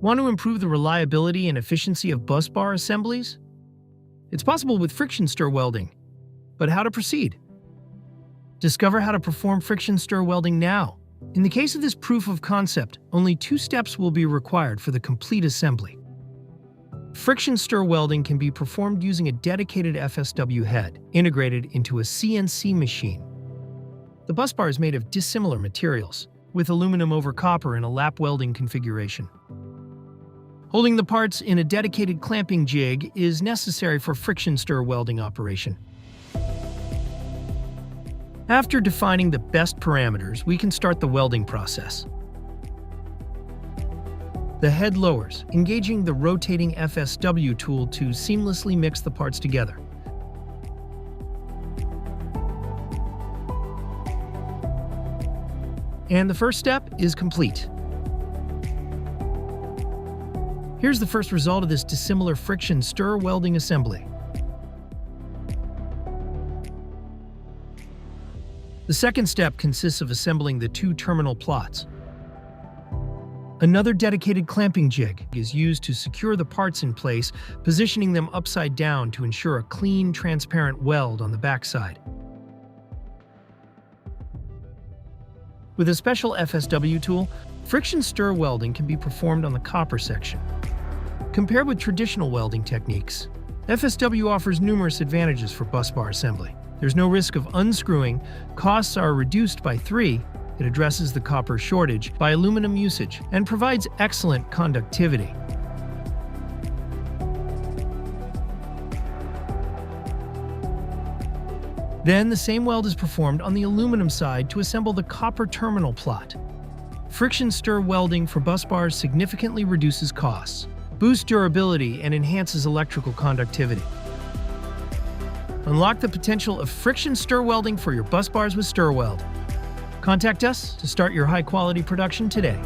Want to improve the reliability and efficiency of busbar assemblies? It's possible with friction stir welding. But how to proceed? Discover how to perform friction stir welding now. In the case of this proof of concept, only 2 steps will be required for the complete assembly. Friction stir welding can be performed using a dedicated FSW head integrated into a CNC machine. The busbar is made of dissimilar materials, with aluminum over copper in a lap welding configuration. Holding the parts in a dedicated clamping jig is necessary for friction stir welding operation. After defining the best parameters, we can start the welding process. The head lowers, engaging the rotating FSW tool to seamlessly mix the parts together. And the first step is complete. Here's the first result of this dissimilar friction stir welding assembly. The second step consists of assembling the 2 terminal plots. Another dedicated clamping jig is used to secure the parts in place, positioning them upside down to ensure a clean, transparent weld on the backside. With a special FSW tool, friction stir welding can be performed on the copper section. Compared with traditional welding techniques, FSW offers numerous advantages for busbar assembly. There's no risk of unscrewing, costs are reduced by 3, it addresses the copper shortage by aluminum usage, and provides excellent conductivity. Then the same weld is performed on the aluminum side to assemble the copper terminal plot. Friction stir welding for busbars significantly reduces costs, boosts durability, and enhances electrical conductivity. Unlock the potential of friction stir welding for your busbars with Stirweld. Contact us to start your high-quality production today.